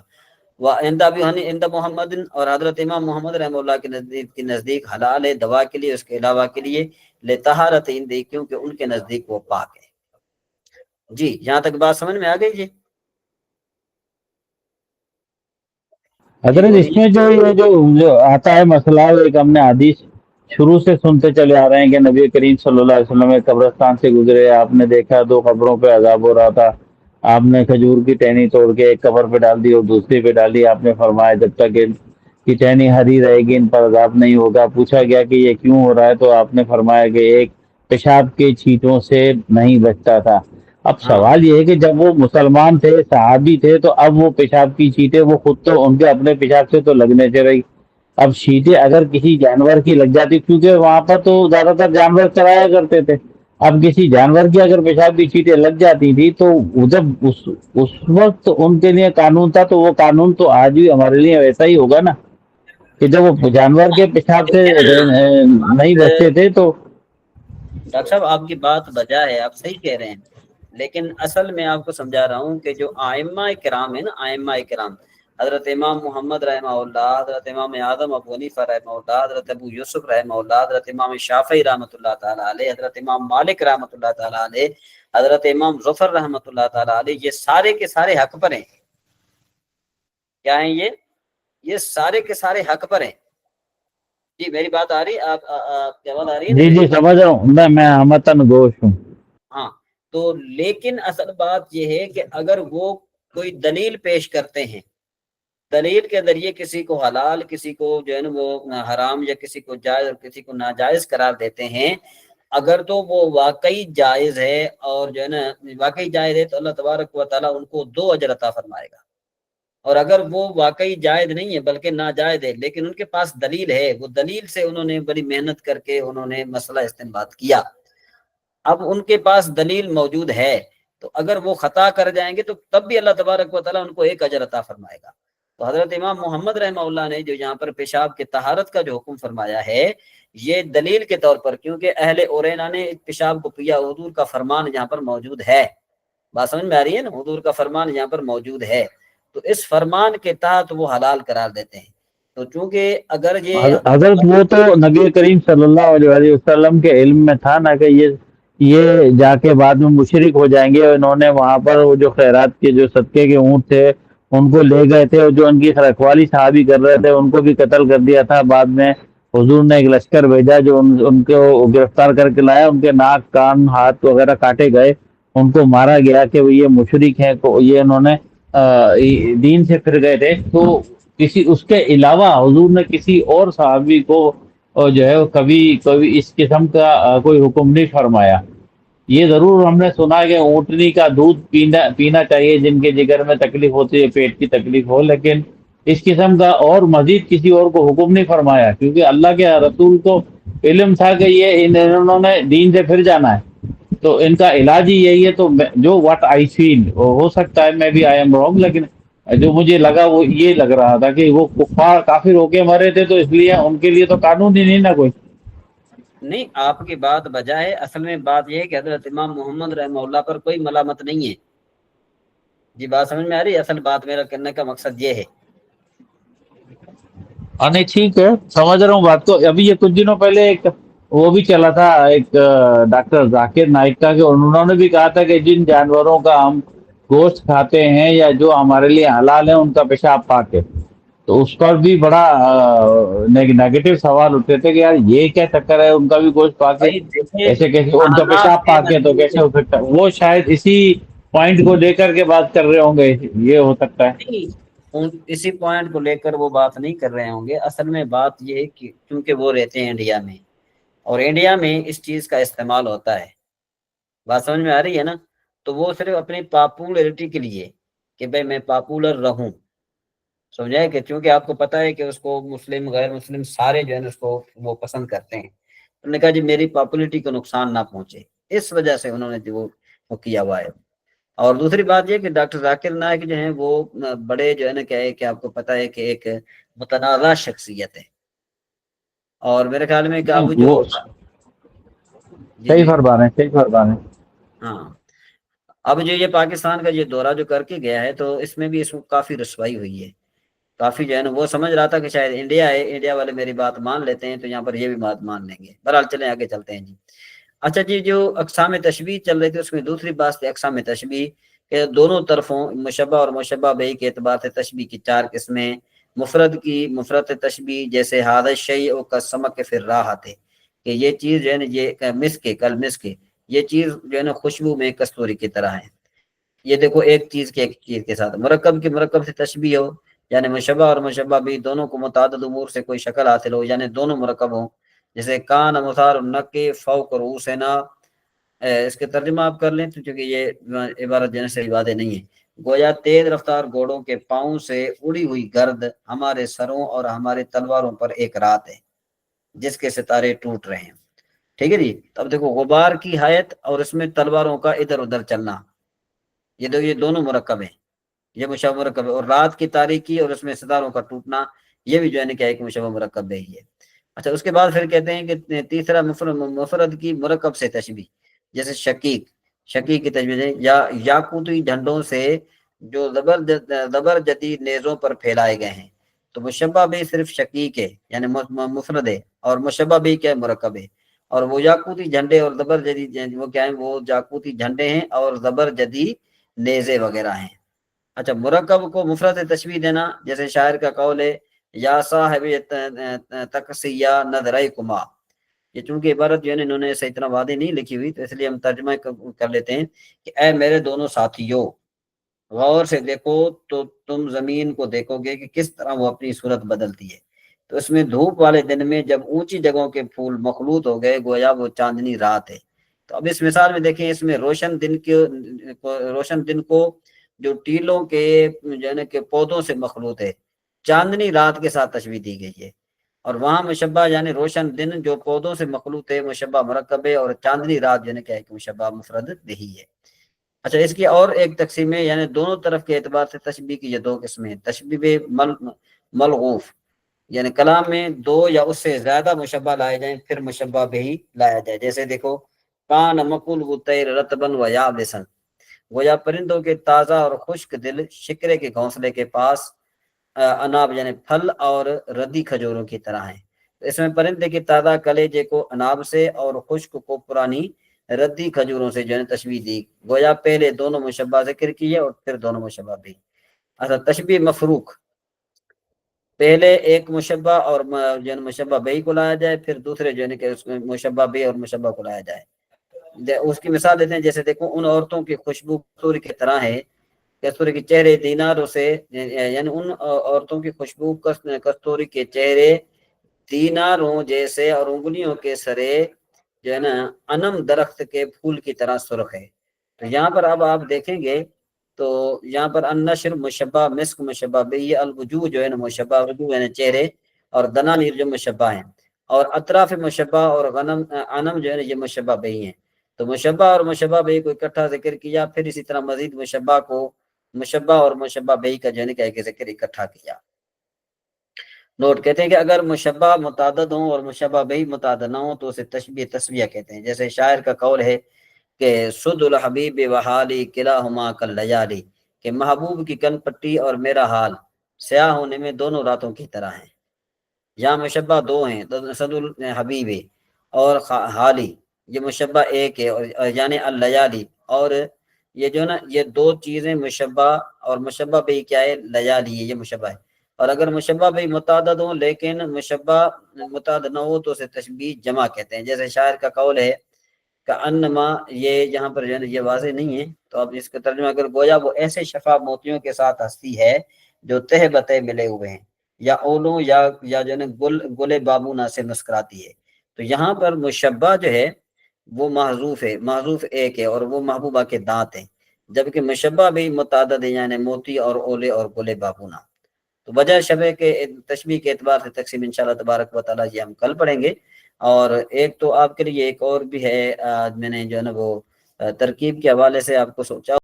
عند محمد، اور حضرت امام محمد رحمہ اللہ کے نزدیک حلال ہے دوا کے لیے، اس کے علاوہ کے لیے لطہارت عندی، کیونکہ ان کے نزدیک وہ پاک ہے۔ جی، یہاں تک بات سمجھ میں آ گئی جی؟ حضرت اس میں جو آتا ہے مسئلہ، ایک ہم نے حدیث شروع سے سنتے چلے آ رہے ہیں کہ نبی کریم صلی اللہ علیہ وسلم قبرستان سے گزرے، آپ نے دیکھا 2 قبروں پہ عذاب ہو رہا تھا، آپ نے کھجور کی ٹہنی توڑ کے ایک قبر پہ ڈال دی اور دوسری پہ ڈال دی، آپ نے فرمایا جب تک ان کی ٹہنی ہری رہے گی ان پر عذاب نہیں ہوگا۔ پوچھا گیا کہ یہ کیوں ہو رہا ہے، تو آپ نے فرمایا کہ ایک پیشاب کے چھینٹوں سے نہیں بچتا تھا۔ اب سوال یہ ہے کہ جب وہ مسلمان تھے، صحابی تھے، تو اب وہ پیشاب کی چھینٹیں وہ خود تو ان کے اپنے پیشاب سے تو لگنے سے رہی، اب چھینٹیں اگر کسی جانور کی لگ جاتی، کیونکہ وہاں پر تو زیادہ تر جانور چرایا کرتے تھے، اب کسی جانور کی اگر پیشاب کی چھینٹیں لگ جاتی تھی تو جب اس وقت ان کے لیے قانون تھا، تو وہ قانون تو آج بھی ہمارے لیے ویسا ہی ہوگا نا، کہ جب وہ جانور کے پیشاب سے نہیں بچتے تھے تو۔ ڈاکٹر صاحب آپ کی بات بجا ہے، آپ صحیح کہہ رہے ہیں، لیکن اصل میں آپ کو سمجھا رہا ہوں کہ جو ائمہ کرام ہیں نا، ائمہ کرام، حضرت امام محمد رحمہ اللہ، حضرت امام اعظم ابو حنیفہ رحمہ اللہ، حضرت ابو یوسف رحمہ اللہ، حضرت امام شافعی رحمۃ اللہ تعالیٰ علیہ، حضرت امام مالک رحمۃ اللہ تعالیٰ علیہ، حضرت امام ظفر رحمۃ اللہ تعالیٰ علیہ، یہ سارے کے سارے حق پر ہیں۔ کیا ہیں یہ سارے کے سارے حق پر ہیں۔ جی میری بات آ رہی، آپ کی آواز آ رہی ہے؟ جی سمجھ رہا ہوں میں ہمتن گوش ہوں۔ ہاں، تو لیکن اصل بات یہ ہے کہ اگر وہ کوئی دلیل پیش کرتے ہیں، دلیل کے ذریعے کسی کو حلال، کسی کو جو ہے نا وہ حرام، یا کسی کو جائز اور کسی کو ناجائز قرار دیتے ہیں، اگر تو وہ واقعی جائز ہے اور جو ہے نا واقعی جائز ہے، تو اللہ تبارک و تعالیٰ ان کو 2 اجر عطا فرمائے گا۔ اور اگر وہ واقعی جائز نہیں ہے بلکہ ناجائز ہے لیکن ان کے پاس دلیل ہے، وہ دلیل سے انہوں نے بڑی محنت کر کے انہوں نے مسئلہ استنباط کیا، اب ان کے پاس دلیل موجود ہے، تو اگر وہ خطا کر جائیں گے تو تب بھی اللہ تبارک و تعالیٰ ان کو ایک اجر عطا فرمائے گا۔ تو حضرت امام محمد رحمہ اللہ نے جو یہاں پر پیشاب کے طہارت کا جو حکم فرمایا ہے یہ دلیل کے طور پر، کیونکہ اہل اورینا نے پیشاب کو پیا، حضور کا فرمان یہاں پر موجود ہے، بات سمجھ میں آ رہی ہے نا، حضور کا فرمان یہاں پر موجود ہے، تو اس فرمان کے تحت وہ حلال قرار دیتے ہیں۔ تو چونکہ اگر یہ حضرت وہ تو نبی کریم صلی اللہ علیہ وسلم کے علم میں تھا نا کہ یہ جا کے بعد میں مشرک ہو جائیں گے، انہوں نے وہاں پر وہ جو خیرات کے جو صدقے کے اونٹ تھے ان کو لے گئے تھے، اور جو ان کی رکھوالی صحابی کر رہے تھے ان کو بھی قتل کر دیا تھا۔ بعد میں حضور نے ایک لشکر بھیجا جو ان کو گرفتار کر کے لایا، ان کے ناک کان ہاتھ وغیرہ کاٹے گئے، ان کو مارا گیا کہ یہ مشرک ہیں، یہ انہوں نے دین سے پھر گئے تھے۔ تو کسی اس کے علاوہ حضور نے کسی اور صحابی کو جو ہے کبھی اس قسم کا کوئی حکم نہیں فرمایا۔ یہ ضرور ہم نے سنا ہے کہ اونٹنی کا دودھ پینا چاہیے جن کے جگر میں تکلیف ہوتی ہے، پیٹ کی تکلیف ہو، لیکن اس قسم کا اور مزید کسی اور کو حکم نہیں فرمایا، کیونکہ اللہ کے رسول کو علم تھا کہ یہ انہوں نے دین سے پھر جانا ہے، تو ان کا علاج ہی یہی ہے۔ تو جو واٹ آئی فیل، ہو سکتا ہے میں بھی آئی ایم رانگ، لیکن جو مجھے لگا وہ یہ لگ رہا تھا کہ وہ کفار کافر ہو کے مرے تھے، تو اس لیے ان کے لیے تو قانون ہی نہیں نا کوئی۔ نہیں، آپ کی بات بجائے اصل میں بات یہ ہے کہ حضرت امام محمد رحمہ اللہ پر کوئی ملامت نہیں ہے۔ جی بات سمجھ میں آ رہی ہے؟ اصل بات میرا کرنے کا مقصد یہ ہے۔ نہیں ٹھیک ہے، سمجھ رہا ہوں بات کو۔ ابھی یہ کچھ دنوں پہلے ایک وہ بھی چلا تھا، ایک ڈاکٹر ذاکر نائک کا، کہ انہوں نے بھی کہا تھا کہ جن جانوروں کا ہم گوشت کھاتے ہیں یا جو ہمارے لیے حلال ہیں ان کا پیشاب پاک ہے، تو اس پر بھی بڑا نیگیٹو سوال اٹھتے تھے کہ یار یہ کیا چکر ہے، ان کا بھی گوشت پاک ہے، بھائی دیکھیں، ایسے کیسے ان کا پیشاب پاک ہے تو کیسے ہو سکتا ہے؟ وہ شاید اسی پوائنٹ کو لے کر کے بات کر رہے ہوں گے، یہ ہو سکتا ہے۔ اسی پوائنٹ کو لے کر وہ بات نہیں کر رہے ہوں گے۔ اصل میں بات یہ ہے کہ کیونکہ وہ رہتے ہیں انڈیا میں، اور انڈیا میں اس چیز کا استعمال ہوتا ہے، بات سمجھ میں آ رہی ہے نا، تو وہ صرف اپنی پاپولرٹی کے لیے کہ بھائی میں پاپولر رہوں، سمجھائے کہ چونکہ آپ کو پتا ہے کہ اس کو مسلم غیر مسلم سارے جو ہے اس کو وہ پسند کرتے ہیں، انہوں نے کہا جی میری پاپولرٹی کو نقصان نہ پہنچے، اس وجہ سے انہوں نے جو وہ کیا ہوا ہے۔ اور دوسری بات یہ کہ ڈاکٹر ذاکر نائک جو ہیں وہ بڑے جو ہے نا کیا ہے کہ آپ کو پتا ہے کہ ایک متنازع شخصیت ہے، اور میرے خیال میں کہ اب جو وہ جی صحیح جی فرما رہے ہیں، صحیح فرما رہے ہیں۔ ہاں، اب جو یہ پاکستان کا یہ دورہ جو کر کے گیا ہے تو اس میں بھی اس کو کافی رسوائی ہوئی ہے، کافی جو ہے نا وہ سمجھ رہا تھا کہ شاید انڈیا ہے، انڈیا والے میری بات مان لیتے ہیں تو یہاں پر یہ بھی بات مان لیں گے۔ بہرحال چلیں آگے چلتے ہیں جی۔ اچھا جی، جو اقسام تشبیہ چل رہی تھی اس میں دوسری بات تھی اقسام تشبیہ، کہ دونوں طرفوں مشبہ اور مشبہ بہ کے اعتبار سے تشبیہ کی چار قسمیں، مفرد کی مفرد تشبیہ جیسے ھذا الشیء کالسمک فی الراحۃ، کہ یہ چیز جو ہے نا یہ مسک کل مسک، یہ چیز جو ہے نا خوشبو میں کستوری کی طرح ہے۔ یہ دیکھو ایک چیز کے ایک چیز کے ساتھ مرکب کی مرکب سے تشبیہ ہو، یعنی مشبہ اور مشبہ بھی دونوں کو متعدد امور سے کوئی شکل حاصل ہو، یعنی دونوں مرکب ہوں، جیسے کان مثار النق فوق رؤوسنا، اس کے ترجمہ آپ کر لیں تو چونکہ یہ عبارت جن سے عبادت نہیں ہے، گویا تیز رفتار گھوڑوں کے پاؤں سے اڑی ہوئی گرد ہمارے سروں اور ہمارے تلواروں پر ایک رات ہے جس کے ستارے ٹوٹ رہے ہیں۔ ٹھیک ہے جی، اب دیکھو غبار کی حیت اور اس میں تلواروں کا ادھر ادھر چلنا، یہ دونوں مرکب ہیں، یہ مشبہ مرکب ہے، اور رات کی تاریکی اور اس میں ستاروں کا ٹوٹنا یہ بھی جو ہے نا کیا ہے کہ مشبہ مرکب ہے ہی ہے۔ اچھا، اس کے بعد پھر کہتے ہیں کہ تیسرا مفرد کی مرکب سے تشبیہ، جیسے شقیق کی تشبیہ یا یاقوتی جھنڈوں سے جو زبرجدی نیزوں پر پھیلائے گئے ہیں، تو مشبہ بھی صرف شقیق ہے یعنی مفرد ہے، اور مشبہ بھی کیا مرکب ہے، اور وہ یاقوتی جھنڈے اور زبرجدی وہ کیا ہیں، وہ یاقوتی جھنڈے ہیں اور زبرجدی نیزے وغیرہ ہیں۔ اچھا، مرکب کو مفرد تشبیہ دینا، جیسے شاعر کا قول ہے یا صاحب تقسیہ نظرکما، یہ چونکہ عبارت جو ہے نا انہوں نے صحیح طرح واضح نہیں لکھی ہوئی تو اس لیے ہم ترجمہ کر لیتے ہیں کہ اے میرے دونوں ساتھیوں، غور سے دیکھو تو تم زمین کو دیکھو گے کہ کس طرح وہ اپنی صورت بدلتی ہے، تو اس میں دھوپ والے دن میں جب اونچی جگہوں کے پھول مخلوط ہو گئے گویا وہ چاندنی رات ہے۔ تو اب اس مثال میں دیکھیں، اس میں روشن دن کو جو ٹیلوں کے جو ہے نا کہ پودوں سے مخلوط ہے، چاندنی رات کے ساتھ تشبیہ دی گئی ہے، اور وہاں مشبہ یعنی روشن دن جو پودوں سے مخلوط ہے مشبہ مرکب ہے، اور چاندنی رات جو ہے نا کیا ہے کہ مشبہ مفرد دہی ہے۔ اچھا، اس کی اور ایک تقسیم ہے، یعنی دونوں طرف کے اعتبار سے تشبیہ کی یہ دو قسمیں ہیں۔ تشبیہ ملغوف، یعنی کلام میں دو یا اس سے زیادہ مشبہ لائے جائیں پھر مشبہ بھی لایا جائے، جیسے دیکھو کان مقول الطیر رطبا و یابسا، گویا پرندوں کے تازہ اور خشک دل شکرے کے گھونسلے کے پاس اناب یعنی پھل اور ردی کھجوروں کی طرح ہیں۔ اس میں پرندے کے تازہ کلیجے کو اناب سے اور خشک کو پرانی ردی کھجوروں سے جو ہے تشبیہ دی، گویا پہلے دونوں مشبہ ذکر کیے اور پھر دونوں مشبہ بھی۔ اچھا، تشبیہ مفروق، پہلے ایک مشبہ اور جو ہے مشبہ بئی کو لایا جائے، پھر دوسرے جو ہے کہ اس میں مشبہ بئی اور مشبہ کو لایا جائے۔ اس کی مثال دیتے ہیں، جیسے دیکھو ان عورتوں کی خوشبو کستوری کی طرح ہے، کستوری کے چہرے دیناروں سے، یعنی ان عورتوں کی خوشبو کستوری کے چہرے دیناروں جیسے اور انگلیوں کے سرے جو ہے نا انم درخت کے پھول کی طرح سرخ ہے۔ تو یہاں پر اب آپ دیکھیں گے تو یہاں پر النشر مشبہ، مسک مشبہ بئی، الوجوہ جو ہے نا مشبہ وجوہ یعنی چہرے، اور دنانیر جو مشبہ ہیں، اور اطراف مشبہ اور غنم جو ہے نا یہ مشبہ بئی ہیں۔ تو مشبہ اور مشبہ بئی کو اکٹھا ذکر کیا، پھر اسی طرح مزید مشبہ کو مشبہ اور مشبہ بئی کا جو ہے نا کہ ذکر اکٹھا کیا۔ نوٹ، کہتے ہیں کہ اگر مشبہ متعدد ہوں اور مشبہ بئی متعدد نہ ہوں تو اسے تشبیہ تسویہ کہتے ہیں، جیسے شاعر کا قول ہے کہ سد الحبیب وحالی کلاہما کاللیالی، کہ محبوب کی کن پٹی اور میرا حال سیاہ ہونے میں دونوں راتوں کی طرح ہیں۔ یہاں مشبہ دو ہیں، سد الحبیب اور حالی، یہ مشبہ ایک ہے، اور یعنی اللیالی، اور یہ جو نا یہ دو چیزیں مشبہ اور مشبہ بھی کیا ہے، لیالی ہے، یہ مشبہ ہے۔ اور اگر مشبہ بھی متعدد ہوں لیکن مشبہ متعدد نہ ہو تو اسے تشبیہ جمع کہتے ہیں، جیسے شاعر کا قول ہے کہ انما، یہ یہاں پر جو ہے یہ واضح نہیں ہے، تو اب اس کا ترجمہ اگر گویا وہ ایسے شفا موتیوں کے ساتھ ہستی ہے جو تہ بتہ ملے ہوئے ہیں، یا اولوں یا جو ہے نا گل بابونا سے مسکراتی ہے۔ تو یہاں پر مشبہ جو ہے وہ محذوف ہے، محذوف ایک ہے، اور وہ محبوبہ کے دانت ہیں، جبکہ مشبہ بھی متعدد ہے، یعنی موتی اور اولے اور گل بابونا۔ تو وجہ شبہ کے تشبیہ کے اعتبار سے تقسیم انشاءاللہ تبارک و تعالیٰ یہ ہم کل پڑھیں گے۔ اور ایک تو آپ کے لیے ایک اور بھی ہے، میں نے جو ہے نا وہ ترکیب کے حوالے سے آپ کو سوچا